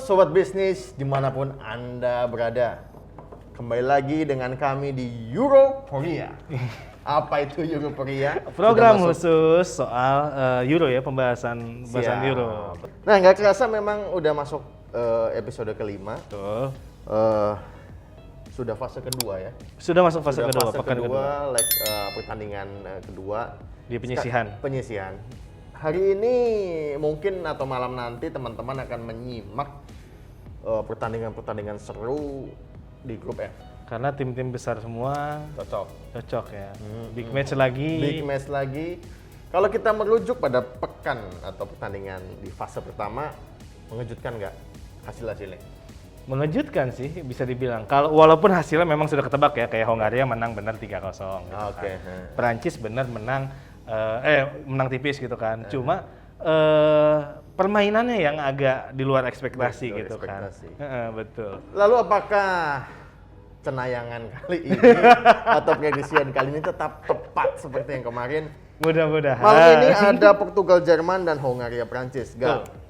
Sobat Bisnis dimanapun Anda berada. Kembali lagi dengan kami di Europeria. Apa itu Europeria? Program khusus soal Euro ya, pembahasan Euro. Nah, nggak kerasa memang udah masuk episode kelima. Betul. Sudah fase kedua ya. Sudah masuk fase kedua, pekan kedua, pertandingan kedua di penyisihan. Penyisihan. Hari ini mungkin atau malam nanti teman-teman akan menyimak pertandingan-pertandingan seru di grup F. Karena tim-tim besar semua cocok ya. Big match lagi. Kalau kita merujuk pada pekan atau pertandingan di fase pertama, mengejutkan nggak hasil-hasilnya? Mengejutkan sih bisa dibilang. Kalau walaupun hasilnya memang sudah ketebak ya, kayak Hongaria menang benar 3-0 gitu Oke. kan. Perancis benar menang menang tipis gitu kan. Cuma permainannya yang agak di luar ekspektasi gitu kan. Betul. Lalu apakah cenayangan kali ini atau prediksi kali ini tetap tepat seperti yang kemarin? Mudah-mudahan. Malam ini ada Portugal Jerman dan Hongaria Prancis.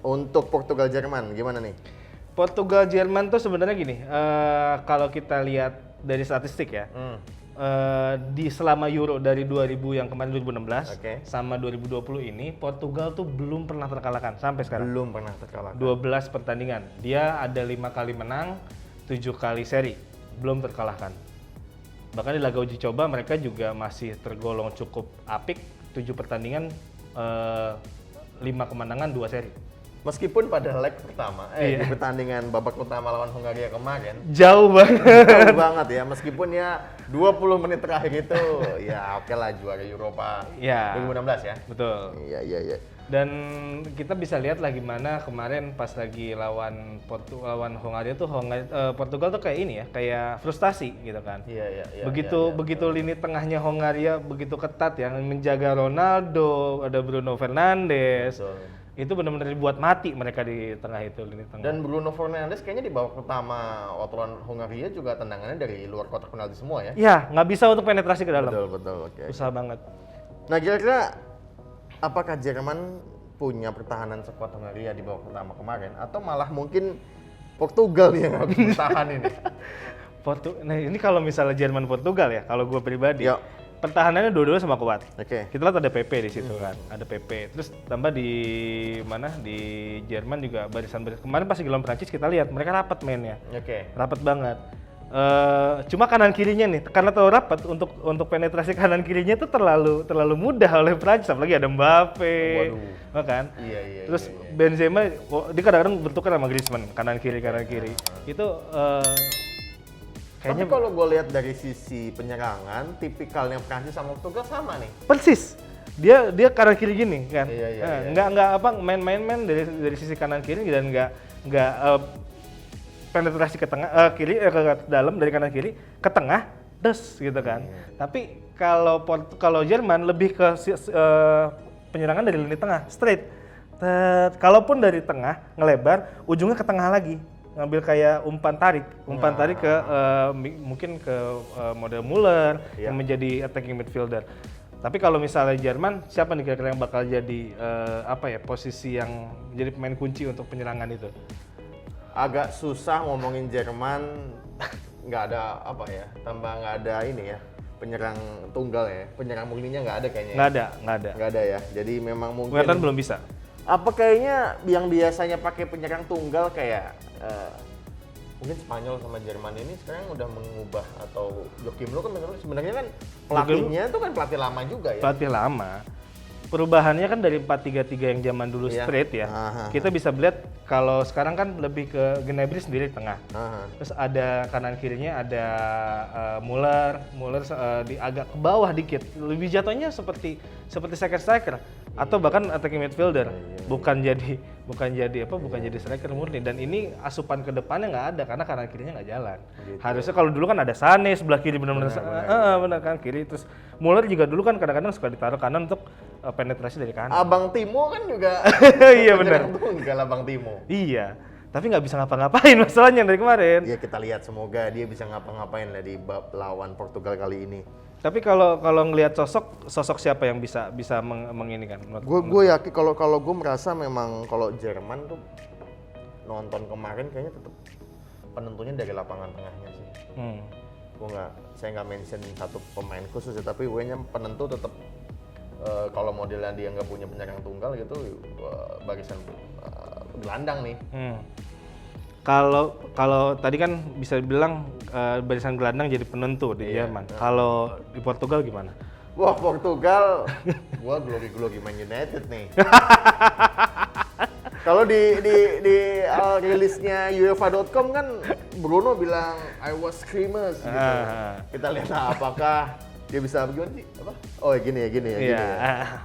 Untuk Portugal Jerman gimana nih? Portugal Jerman tuh sebenarnya gini, kalau kita lihat dari statistik ya, di selama Euro dari 2000 yang kemarin 2016 sama 2020 ini Portugal tuh belum pernah terkalahkan sampai sekarang. Belum pernah terkalahkan. 12 pertandingan. Dia ada 5 kali menang, 7 kali seri, belum terkalahkan. Bahkan di laga uji coba mereka juga masih tergolong cukup apik, 7 pertandingan, 5 kemenangan, 2 seri. Meskipun pada leg pertama, di pertandingan babak utama lawan Hongaria kemarin jauh banget ya, meskipun ya 20 menit terakhir itu ya oke lah juara Eropa 2016 ya. Betul. Iya. Dan kita bisa lihat lah gimana kemarin pas lagi lawan Hongaria tuh Portugal tuh kayak ini ya, kayak frustasi gitu kan. Iya. Begitu lini tengahnya Hongaria begitu ketat yang menjaga Ronaldo, ada Bruno Fernandes. Betul. Itu benar-benar dibuat mati mereka di tengah itu, lini tengah. Dan Bruno Fernandes kayaknya di babak pertama waktu lawan Hongaria juga tendangannya dari luar kotak penalti semua ya? Iya, nggak bisa untuk penetrasi ke dalam. Betul. Oke. Susah banget. Nah, kira-kira apakah Jerman punya pertahanan sekuat Hongaria di babak pertama kemarin? Atau malah mungkin Portugal yang harus bertahan ini? Nah ini kalau misalnya Jerman Portugal ya, kalau gue pribadi, pertahanannya dua-duanya sama kuat. Kita lihat ada PP di situ kan, ada PP. Terus tambah di Jerman juga barisan kemarin pas lawan Prancis kita lihat mereka rapat mainnya. Rapat banget. Cuma kanan kirinya nih, karena terlalu rapat untuk penetrasi kanan kirinya itu terlalu mudah oleh Prancis, apalagi ada Mbappe. Kan? Iya. Terus Benzema dia kadang-kadang bertukar sama Griezmann kanan kiri. Itu tapi kalau gue lihat dari sisi penyerangan, tipikalnya Prancis sama Portugal sama nih. Persis. Dia kanan kiri gini kan. Iya. Nggak main dari sisi kanan kiri dan nggak penetrasi ke tengah kiri ke dalam dari kanan kiri ke tengah gitu kan. Tapi kalau Jerman lebih ke penyerangan dari lini tengah straight. Kalaupun dari tengah ngelebar, ujungnya ke tengah lagi. Ngambil kayak umpan tarik ke mungkin ke model Muller yang menjadi attacking midfielder. Tapi kalau misalnya Jerman, siapa nih kira-kira yang bakal jadi posisi yang jadi pemain kunci untuk penyerangan itu? Agak susah ngomongin Jerman, nggak ada nggak ada ini ya, penyerang tunggal ya, penyerang murninya nggak ada kayaknya. Nggak ada ya. Jadi memang mungkin. Kelihatan belum bisa. Apa kayaknya yang biasanya pakai penyerang tunggal kayak mungkin Spanyol sama Jerman ini sekarang udah mengubah, atau Joachim Löw kan sebenarnya kan pelatihnya itu kan pelatih lama juga ya. Pelatih lama. Perubahannya kan dari 4-3-3 yang zaman dulu straight ya. Kita bisa lihat kalau sekarang kan lebih ke Gnabry sendiri di tengah. Terus ada kanan kirinya ada Muller di agak ke bawah dikit. Lebih jatuhnya seperti striker atau bahkan attacking midfielder. Bukan jadi striker murni, dan ini asupan ke depannya nggak ada karena kanan kirinya nggak jalan. Harusnya kalau dulu kan ada Sané sebelah kiri benar-benar benar kan kiri, terus Muller juga dulu kan kadang-kadang suka ditaruh kanan untuk penetrasi dari kanan. Abang Timo kan juga iya benar. Tunggal Abang Timo. Iya. Tapi nggak bisa ngapa-ngapain masalahnya dari kemarin. Ya kita lihat, semoga dia bisa ngapa-ngapain lah di lawan Portugal kali ini. Tapi kalau ngelihat sosok siapa yang bisa menginikan? Gue yakin kalau gue merasa memang kalau Jerman tuh nonton kemarin kayaknya tetap penentunya dari lapangan tengahnya sih. Saya nggak mention satu pemain khusus ya, tapi gue nya penentu tetap kalau modelnya dia nggak punya penyerang tunggal gitu, barisan gelandang nih. Kalau tadi kan bisa dibilang barisan gelandang jadi penentu di Jerman. Kalau di Portugal gimana? Wah, Portugal, gua glory Man United nih. Kalau di rilisnya UEFA.com kan Bruno bilang I was screamers gitu. Kita lihat apakah dia bisa begini sih? Apa? Oh gini ya.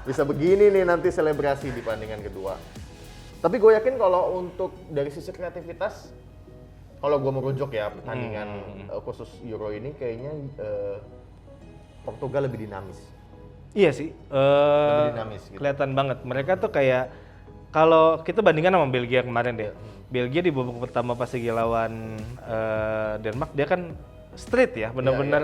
Bisa begini nih nanti selebrasi di pertandingan kedua. Tapi gue yakin kalau untuk dari sisi kreativitas, kalau gue merujuk ya pertandingan khusus Euro ini kayaknya Portugal lebih dinamis. Iya sih, lebih dinamis gitu. Kelihatan banget. Mereka tuh kayak kalau kita bandingkan sama Belgia kemarin deh. Belgia di babak pertama pas lagi lawan Denmark dia kan straight ya, benar-benar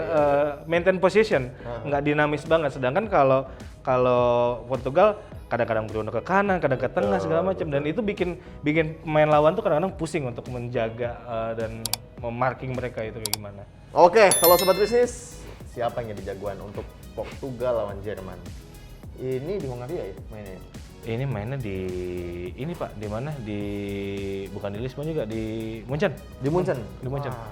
maintain position, nggak dinamis banget. Sedangkan kalau Portugal kadang-kadang Bruno ke kanan, kadang ke tengah segala macam, dan itu bikin pemain lawan tuh kadang-kadang pusing untuk menjaga dan memarking mereka itu kayak gimana. Oke, kalau sobat bisnis, siapa yang jadi jagoan untuk Portugal lawan Jerman? Ini di Hongaria ya mainnya? Ini mainnya di ini Pak, di mana? Bukan di Lisbon juga, di Munchen. Di Munchen.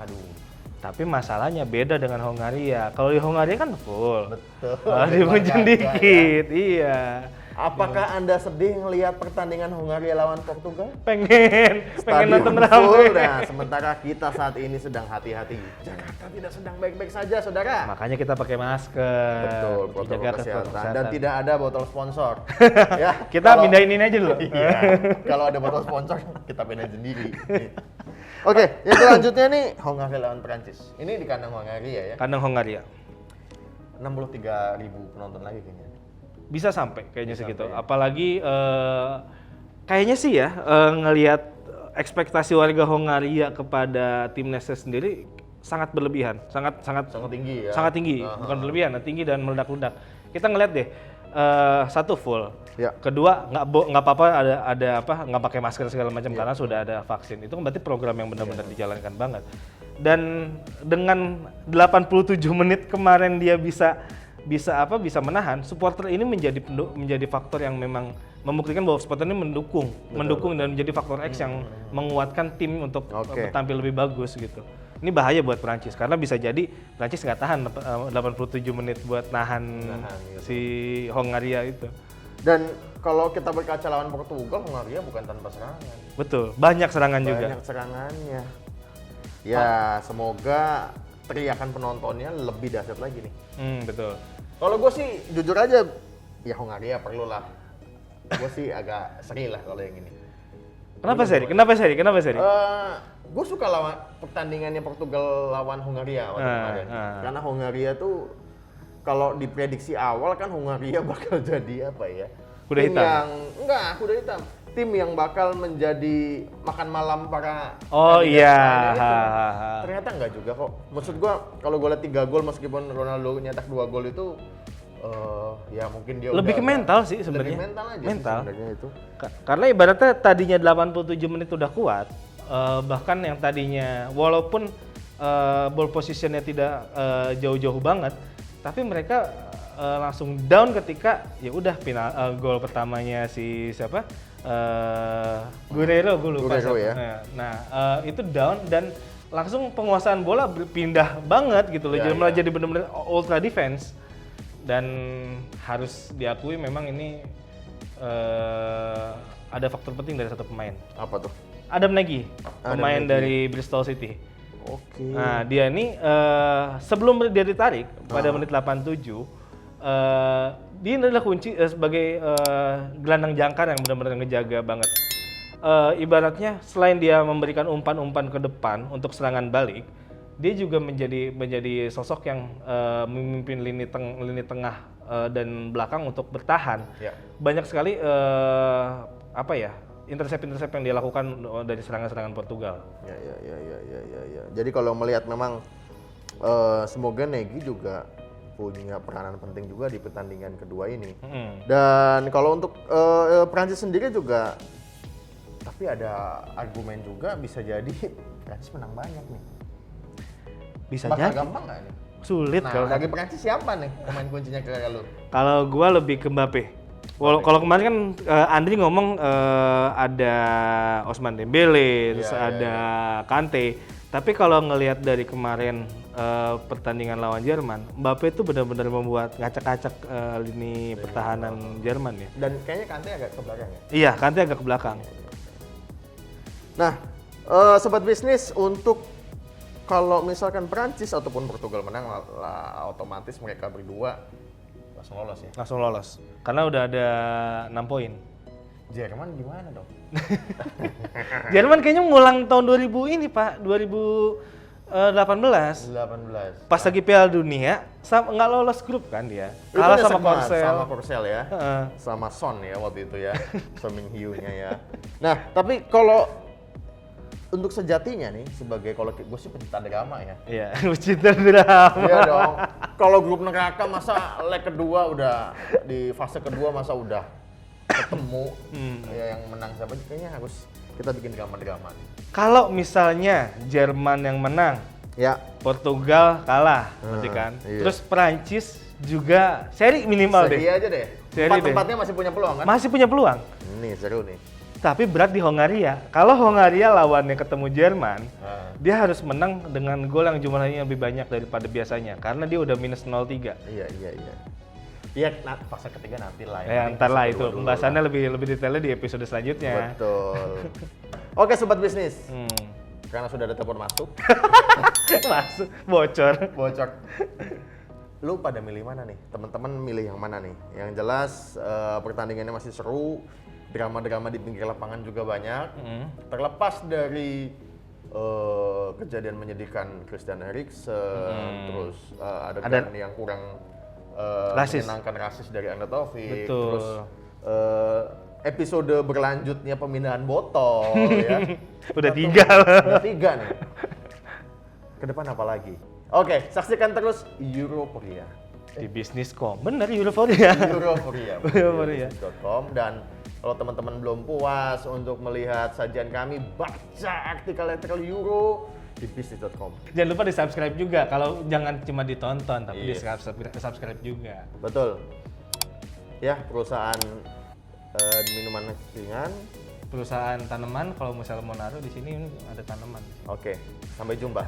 Aduh. Tapi masalahnya beda dengan Hongaria. Kalau di Hongaria kan full. Betul. Di Munchen dikit, iya. Apakah Anda sedih ngelihat pertandingan Hongaria lawan Portugal? Pengen nonton full. rame. Nah, sementara kita saat ini sedang hati-hati. Jakarta tidak sedang baik-baik saja, saudara. Makanya kita pakai masker. Betul, protokol jaga kesehatan. Dan tidak ada botol sponsor. Ya, kita pindahin ini aja dulu. Iya. Kalau ada botol sponsor, kita pindahin sendiri. Oke, yang selanjutnya nih Hongaria lawan Prancis. Ini di kandang Hongaria ya. Kandang Hongaria. 63.000 penonton lagi kayaknya. Bisa sampai kayaknya segitu. Sampai, ya. Apalagi kayaknya sih ya ngelihat ekspektasi warga Hongaria kepada timnasnya sendiri sangat berlebihan, sangat tinggi ya. Sangat tinggi, bukan berlebihan, tinggi dan meledak-ledak. Kita ngelihat deh, satu full. Ya. Kedua nggak apa-apa nggak pakai masker segala macam karena sudah ada vaksin. Itu kan berarti program yang benar-benar dijalankan banget. Dan dengan 87 menit kemarin dia bisa menahan, supporter ini menjadi faktor yang memang membuktikan bahwa supporter ini mendukung dan menjadi faktor X yang menguatkan tim untuk tampil lebih bagus gitu. Ini bahaya buat Prancis karena bisa jadi Prancis nggak tahan 87 menit buat nahan gitu. Si Hongaria itu. Dan kalau kita berkaca lawan Portugal, Hongaria bukan tanpa serangan. Betul, banyak serangan juga. Banyak serangannya. Ya, semoga teriakan penontonnya lebih dahsyat lagi nih. Betul. Kalau gue sih jujur aja, ya Hongaria perlu lah. Gue sih agak seri lah kalau yang ini. Kenapa seri? Gue suka lawan pertandingannya Portugal lawan Hongaria waktu kemarin. Karena Hongaria tuh kalau diprediksi awal kan Hongaria bakal jadi apa ya? Kuda hitam. Kuda hitam. Tim yang bakal menjadi makan malam para ternyata enggak juga kok. Maksud gua kalau gua lihat 3 gol meskipun Ronaldo nyetak 2 gol itu ya mungkin dia lebih ke mental sih sebenarnya. Lebih mental aja mental. sih sebenarnya itu. Karena ibaratnya tadinya 87 menit udah kuat, bahkan yang tadinya walaupun ball positionnya tidak jauh-jauh banget, tapi mereka langsung down ketika ya udah gol pertamanya si siapa? Guerreiro gue lupa. Ya. Nah, itu down dan langsung penguasaan bola pindah banget gitu loh. Jadi malah jadi benar-benar ultra defense. Dan harus diakui memang ini ada faktor penting dari satu pemain. Apa tuh? Adam Nagy, pemain dari Bristol City. Oke. Nah, dia ini sebelum dia ditarik pada menit 87, dia adalah kunci sebagai gelandang jangkar yang benar-benar ngejaga banget. Ibaratnya selain dia memberikan umpan-umpan ke depan untuk serangan balik, dia juga menjadi sosok yang memimpin lini tengah dan belakang untuk bertahan. Ya. Banyak sekali intercept yang dia lakukan dari serangan-serangan Portugal. Ya. Jadi kalau melihat memang semoga Nagy juga punya peranan penting juga di pertandingan kedua ini. Dan kalau untuk Prancis sendiri juga, tapi Tapi ada argumen juga bisa jadi Prancis menang banyak nih. Bisa Bakal jadi. gampang nggak nih? Sulit Nah, kalau dari Prancis siapa nih pemain kuncinya kira-kira lu? kalau gua lebih ke Mbappe. Kalau kemarin kan Andri ngomong ada Ousmane Dembele, terus Iya, ada Kante. Tapi kalau ngelihat dari kemarin pertandingan lawan Jerman, Mbappe itu benar-benar membuat ngacak-ngacak lini pertahanan Jerman ya. Dan kayaknya Kante agak ke belakang ya. Iya, Kante agak ke belakang. Nah, sobat bisnis, untuk kalau misalkan Prancis ataupun Portugal menang lah, otomatis mereka berdua langsung lolos ya. Langsung lolos. Karena udah ada 6 poin. Jerman gimana dong? Jerman kayaknya ngulang tahun 2000 ini Pak, 2018. 18. Pas lagi Piala Dunia, nggak lolos grup kan dia. Itu Kalah dia sama Korsel. Sama Korsel ya. Heeh. Sama Son ya waktu itu ya. Son Min-hyun-nya ya. Nah, tapi kalau untuk sejatinya nih, sebagai kalau gue sih pecinta drama ya. Iya, pecinta drama. Iya dong. Kalau grup neraka masa leg kedua udah di fase kedua masa udah ketemu ya yang menang siapa, kayaknya harus kita bikin drama-drama nih. Kalau misalnya Jerman yang menang, Ya. Portugal kalah, berarti kan. Iya. Terus Prancis juga seri minimal Seri deh. aja deh. Seri deh. Empat-empatnya masih punya peluang kan? Masih punya peluang. Nih seru nih. Tapi berat di Hongaria. Kalau Hongaria lawannya ketemu Jerman, Nah, dia harus menang dengan gol yang jumlahnya lebih banyak daripada biasanya. Karena dia udah minus 0-3. iya. Iya, fase ketiga nanti lah. Ya, Yang penting ntar lah fase itu. kedua dulu Pembahasannya lah. lebih detailnya di episode selanjutnya. Betul. Oke sobat bisnis, Hmm. karena sudah ada telepon masuk, Masuk, bocor. bocor. Lu pada milih mana nih? Teman-teman milih yang mana nih? Yang jelas pertandingannya masih seru, drama-drama di pinggir lapangan juga banyak. Terlepas dari kejadian menyedihkan Christian Eriksen, terus adegan yang kurang Rasis. menyenangkan rasis dari Andre Taufik, Betul. terus episode berlanjutnya pemindahan botol ya. Udah 3 lah. Udah 3 nih. Ke depan apa lagi? Oke, saksikan terus Euroforia. Di Bisniscom. Bener, Euroforia. Euroforia. Euroforia. Bisnis.com. Dan kalau teman-teman belum puas untuk melihat sajian kami, baca artikel-artikel Euro di bisnis.com. Jangan lupa di-subscribe juga. Kalau jangan cuma ditonton, tapi Yes. di-subscribe juga. Betul. Ya, perusahaan minuman ringan. Perusahaan tanaman, kalau misalnya mau naruh di sini ada tanaman. Oke, sampai jumpa.